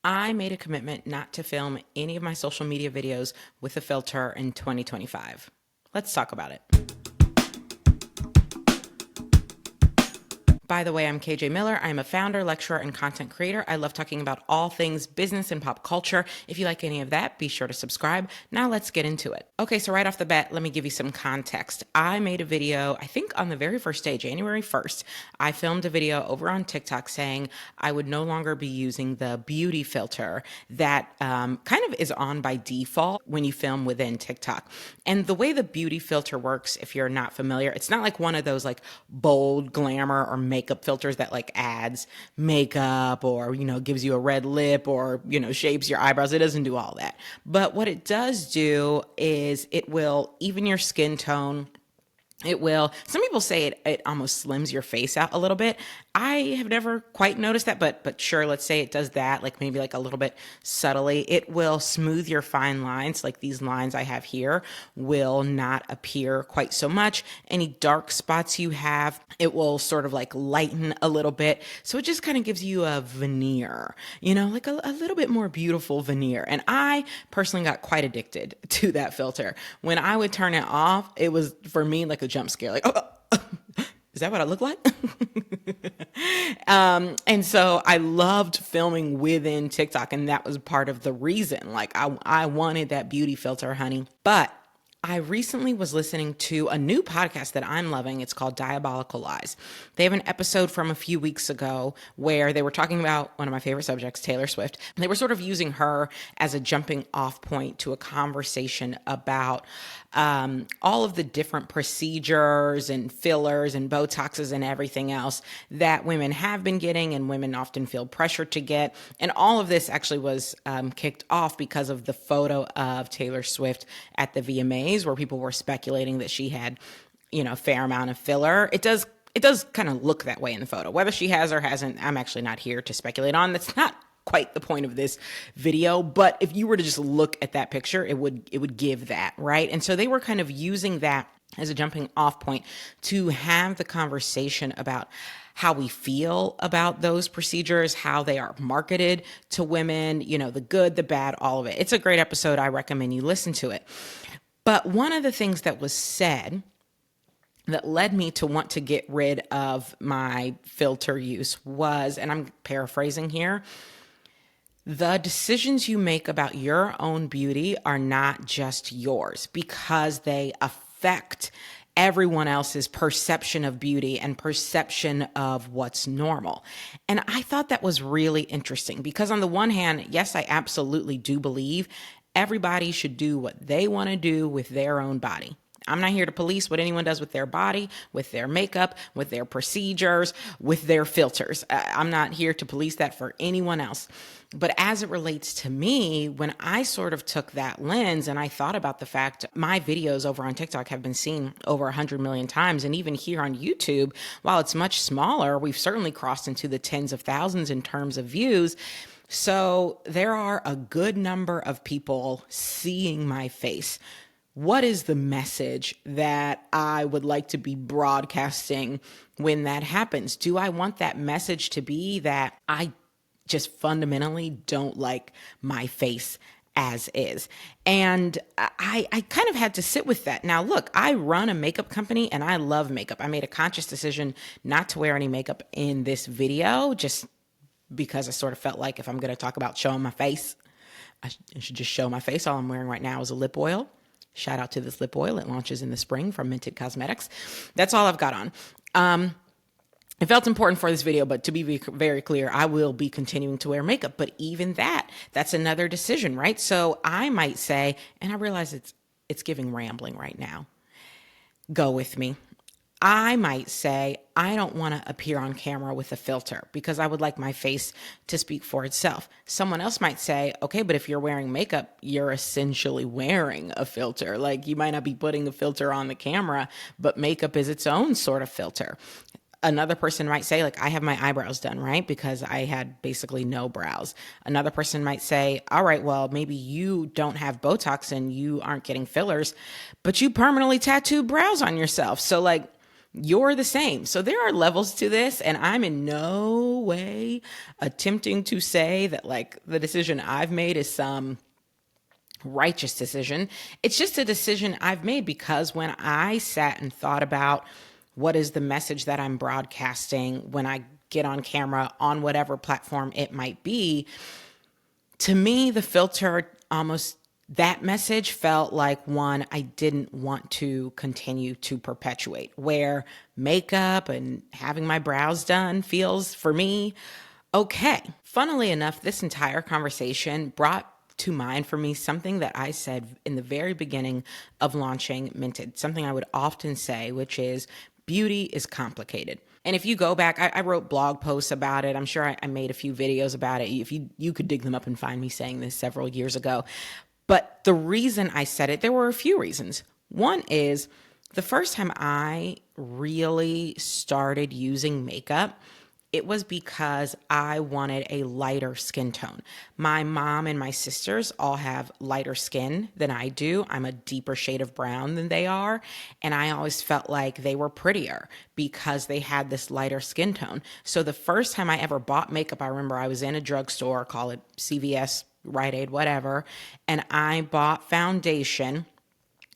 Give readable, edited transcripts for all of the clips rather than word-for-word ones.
I made a commitment not to film any of my social media videos with a filter in 2025. Let's talk about it. By the way, I'm KJ Miller. I'm a founder, lecturer, and content creator. I love talking about all things business and pop culture. If you like any of that, be sure to subscribe. Now let's get into it. Okay, so right off the bat, let me give you some context. I made a video, I think on the very first day, January 1st, I filmed a video over on TikTok saying I would no longer be using the beauty filter that kind of is on by default when you film within TikTok. And the way the beauty filter works, if you're not familiar, it's not like one of those like bold glamour or makeup filters that like adds makeup or, gives you a red lip or, shapes your eyebrows. It doesn't do all that. But what it does do is it will even your skin tone. Some people say it almost slims your face out a little bit. I have never quite noticed that, but sure, let's say it does that, like maybe like a little bit subtly. It will smooth your fine lines, like these lines I have here will not appear quite so much. Any dark spots you have, it will sort of like lighten a little bit. So it just kind of gives you a veneer, like a little bit more beautiful veneer. And I personally got quite addicted to that filter. When I would turn it off, it was for me like a jump scare, like, oh, is that what I look like? And so I loved filming within TikTok, and that was part of the reason. Like I wanted that beauty filter, honey. But I recently was listening to a new podcast that I'm loving. It's called Diabolical Lies. They have an episode from a few weeks ago where they were talking about one of my favorite subjects, Taylor Swift. They were sort of using her as a jumping off point to a conversation about all of the different procedures and fillers and Botoxes and everything else that women have been getting and women often feel pressure to get. And all of this actually was kicked off because of the photo of Taylor Swift at the VMAs where people were speculating that she had, a fair amount of filler. It does kind of look that way in the photo. Whether she has or hasn't, I'm actually not here to speculate on. That's not quite the point of this video, but if you were to just look at that picture, it would give that, right? And so they were kind of using that as a jumping off point to have the conversation about how we feel about those procedures, how they are marketed to women, the good, the bad, all of it. It's a great episode. I recommend you listen to it. But one of the things that was said that led me to want to get rid of my filter use was, and I'm paraphrasing here, the decisions you make about your own beauty are not just yours because they affect everyone else's perception of beauty and perception of what's normal. And I thought that was really interesting because on the one hand, yes, I absolutely do believe everybody should do what they want to do with their own body. I'm not here to police what anyone does with their body, with their makeup, with their procedures, with their filters. I'm not here to police that for anyone else. But as it relates to me, when I sort of took that lens and I thought about the fact my videos over on TikTok have been seen over 100 million times. And even here on YouTube, while it's much smaller, we've certainly crossed into the tens of thousands in terms of views. So there are a good number of people seeing my face. What is the message that I would like to be broadcasting when that happens? Do I want that message to be that I just fundamentally don't like my face as is? And I kind of had to sit with that. Now, look, I run a makeup company and I love makeup. I made a conscious decision not to wear any makeup in this video just because I sort of felt like if I'm going to talk about showing my face, I should just show my face. All I'm wearing right now is a lip oil. Shout out to this lip oil. It launches in the spring from Cosmetics. That's all I've got on. It felt important for this video, but to be very clear, I will be continuing to wear makeup. But even that's another decision, right? So I might say, and I realize it's giving rambling right now. Go with me. I might say, I don't want to appear on camera with a filter because I would like my face to speak for itself. Someone else might say, okay, but if you're wearing makeup, you're essentially wearing a filter. Like you might not be putting the filter on the camera, but makeup is its own sort of filter. Another person might say, like, I have my eyebrows done, right? Because I had basically no brows. Another person might say, all right, well, maybe you don't have Botox and you aren't getting fillers, but you permanently tattooed brows on yourself. So like, you're the same. So there are levels to this, and I'm in no way attempting to say that like the decision I've made is some righteous decision. It's just a decision I've made because when I sat and thought about what is the message that I'm broadcasting when I get on camera on whatever platform it might be, to me, the filter almost that message felt like one I didn't want to continue to perpetuate, where makeup and having my brows done feels for me okay. Funnily enough, this entire conversation brought to mind for me something that I said in the very beginning of launching Minted, something I would often say, which is beauty is complicated. And if you go back, I wrote blog posts about it. I'm sure I made a few videos about it. If you could dig them up and find me saying this several years ago. But the reason I said it, there were a few reasons. One is the first time I really started using makeup, it was because I wanted a lighter skin tone. My mom and my sisters all have lighter skin than I do. I'm a deeper shade of brown than they are. And I always felt like they were prettier because they had this lighter skin tone. So the first time I ever bought makeup, I remember I was in a drugstore, call it CVS, Rite Aid, whatever, and I bought foundation.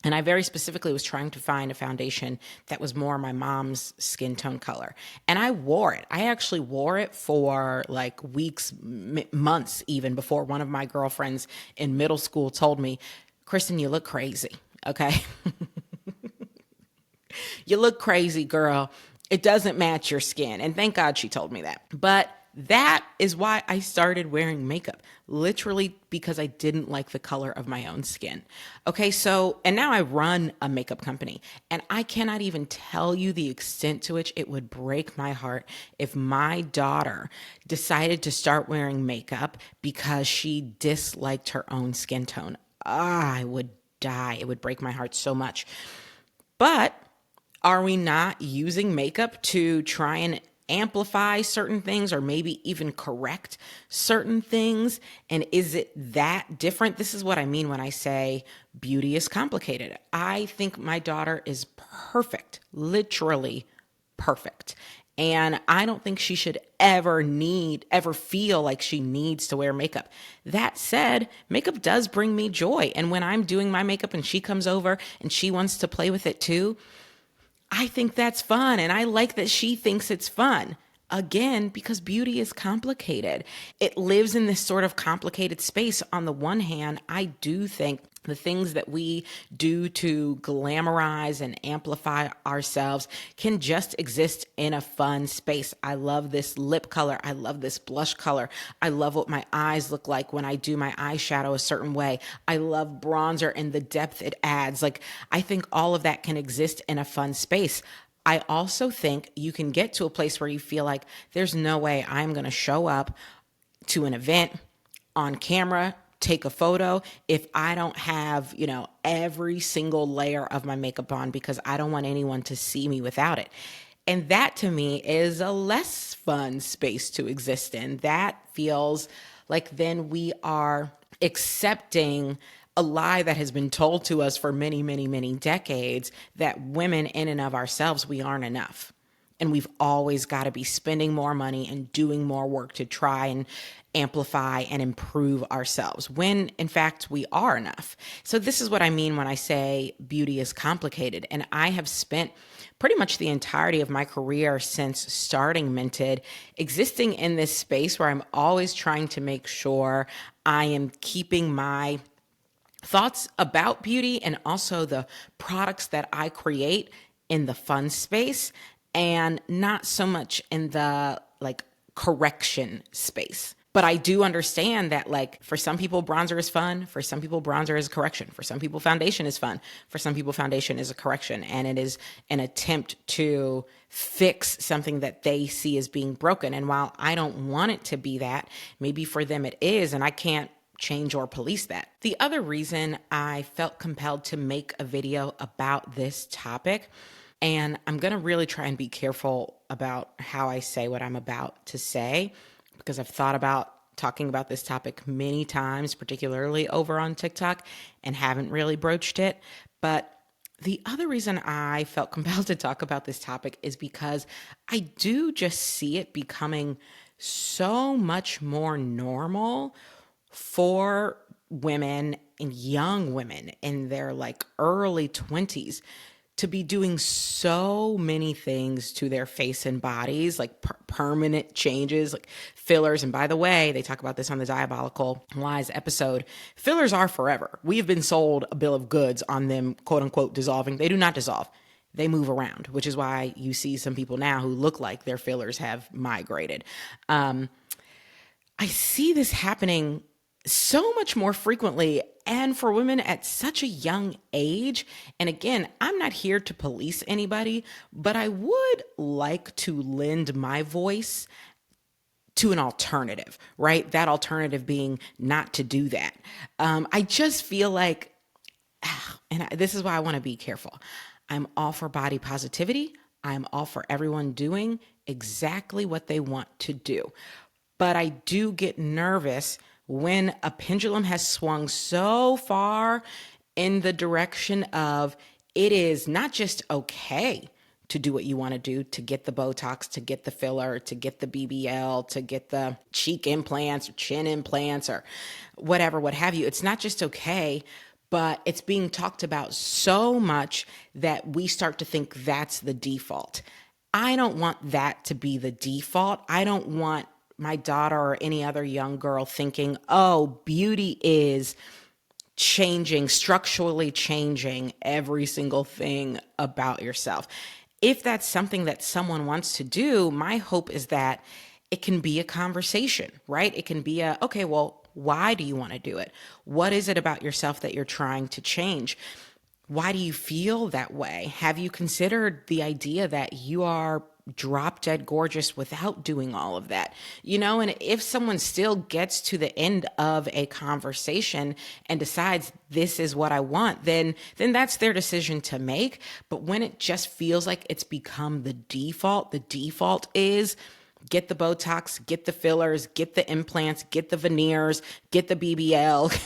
And I very specifically was trying to find a foundation that was more my mom's skin tone color. And I wore it. I actually wore it for like weeks, months even, before one of my girlfriends in middle school told me, Kristen, you look crazy, okay? You look crazy, girl. It doesn't match your skin. And thank God she told me that. But that is why I started wearing makeup, literally because I didn't like the color of my own skin. Okay, so, and now I run a makeup company, and I cannot even tell you the extent to which it would break my heart if my daughter decided to start wearing makeup because she disliked her own skin tone. I would die. It would break my heart so much. But are we not using makeup to try and amplify certain things or maybe even correct certain things? And is it that different? This is what I mean when I say beauty is complicated. I think my daughter is perfect, literally perfect. And I don't think she should ever feel like she needs to wear makeup. That said, makeup does bring me joy. And when I'm doing my makeup and she comes over and she wants to play with it too, I think that's fun, and I like that she thinks it's fun. Again, because beauty is complicated. It lives in this sort of complicated space. On the one hand, I do think the things that we do to glamorize and amplify ourselves can just exist in a fun space. I love this lip color. I love this blush color. I love what my eyes look like when I do my eyeshadow a certain way. I love bronzer and the depth it adds. Like, I think all of that can exist in a fun space. I also think you can get to a place where you feel like there's no way I'm going to show up to an event on camera, take a photo if I don't have, every single layer of my makeup on because I don't want anyone to see me without it. And that to me is a less fun space to exist in. That feels like then we are accepting a lie that has been told to us for many, many, many decades that women in and of ourselves, we aren't enough. And we've always got to be spending more money and doing more work to try and amplify and improve ourselves when in fact we are enough. So this is what I mean when I say beauty is complicated. And I have spent pretty much the entirety of my career since starting Minted existing in this space where I'm always trying to make sure I am keeping my thoughts about beauty and also the products that I create in the fun space and not so much in the correction space. But I do understand that for some people, bronzer is fun. For some people, bronzer is a correction. For some people, foundation is fun. For some people, foundation is a correction. And it is an attempt to fix something that they see as being broken. And while I don't want it to be that, maybe for them it is, and I can't change or police that. The other reason I felt compelled to make a video about this topic, and I'm going to really try and be careful about how I say what I'm about to say, because I've thought about talking about this topic many times, particularly over on TikTok, and haven't really broached it. But The other reason I felt compelled to talk about this topic is because I do just see it becoming so much more normal for women and young women in their like early 20s to be doing so many things to their face and bodies, like permanent changes, like fillers. And by the way, they talk about this on the Diabolical Lies episode. Fillers are forever. We have been sold a bill of goods on them, quote unquote, dissolving. They do not dissolve. They move around, which is why you see some people now who look like their fillers have migrated. I see this happening so much more frequently and for women at such a young age. And again, I'm not here to police anybody, but I would like to lend my voice to an alternative, right? That alternative being not to do that. I just feel like, and this is why I want to be careful. I'm all for body positivity. I'm all for everyone doing exactly what they want to do. But I do get nervous when a pendulum has swung so far in the direction of it is not just okay to do what you want to do, to get the Botox, to get the filler, to get the BBL, to get the cheek implants or chin implants or whatever, what have you. It's not just okay, but it's being talked about so much that we start to think that's the default. I don't want that to be the default. I don't want my daughter or any other young girl thinking, oh, beauty is changing, structurally changing every single thing about yourself. If that's something that someone wants to do, my hope is that it can be a conversation, right? It can be okay, well, why do you want to do it? What is it about yourself that you're trying to change? Why do you feel that way? Have you considered the idea that you are drop dead gorgeous without doing all of that? And if someone still gets to the end of a conversation and decides this is what I want, then that's their decision to make. But when it just feels like it's become the default is get the Botox, get the fillers, get the implants, get the veneers, get the BBL.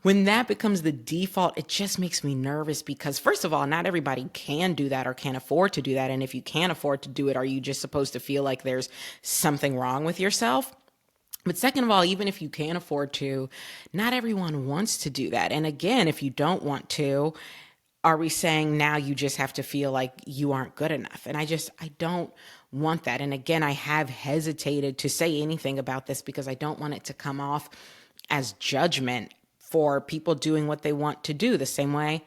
When that becomes the default, it just makes me nervous because, first of all, not everybody can do that or can afford to do that. And if you can't afford to do it, are you just supposed to feel like there's something wrong with yourself? But second of all, even if you can afford to, not everyone wants to do that. And again, if you don't want to, are we saying now you just have to feel like you aren't good enough? And I don't want that. And again, I have hesitated to say anything about this because I don't want it to come off as judgment for people doing what they want to do. The same way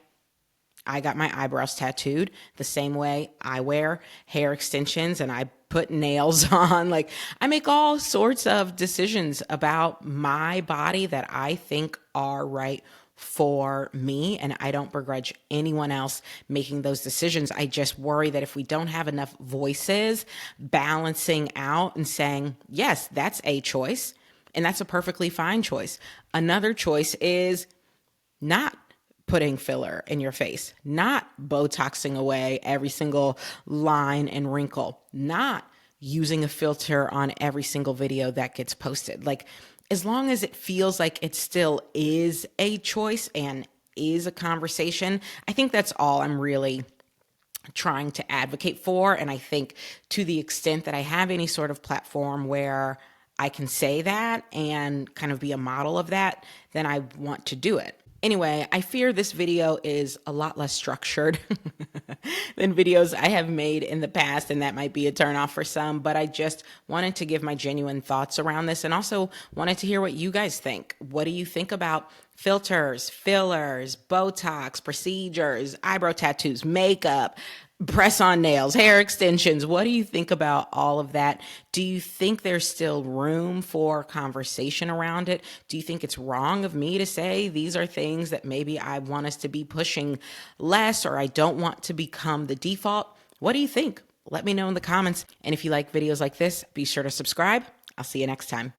I got my eyebrows tattooed, the same way I wear hair extensions and I put nails on. Like, I make all sorts of decisions about my body that I think are right for me, and I don't begrudge anyone else making those decisions. I just worry that if we don't have enough voices balancing out and saying, yes, that's a choice, and that's a perfectly fine choice. Another choice is not putting filler in your face, not Botoxing away every single line and wrinkle, not using a filter on every single video that gets posted. Like, as long as it feels like it still is a choice and is a conversation, I think that's all I'm really trying to advocate for. And I think to the extent that I have any sort of platform where I can say that and kind of be a model of that, then I want to do it. Anyway, I fear this video is a lot less structured than videos I have made in the past, and that might be a turnoff for some, but I just wanted to give my genuine thoughts around this and also wanted to hear what you guys think. What do you think about filters, fillers, Botox, procedures, eyebrow tattoos, makeup, press-on nails, hair extensions? What do you think about all of that? Do you think there's still room for conversation around it? Do you think it's wrong of me to say these are things that maybe I want us to be pushing less, or I don't want to become the default? What do you think? Let me know in the comments. And if you like videos like this, be sure to subscribe. I'll see you next time.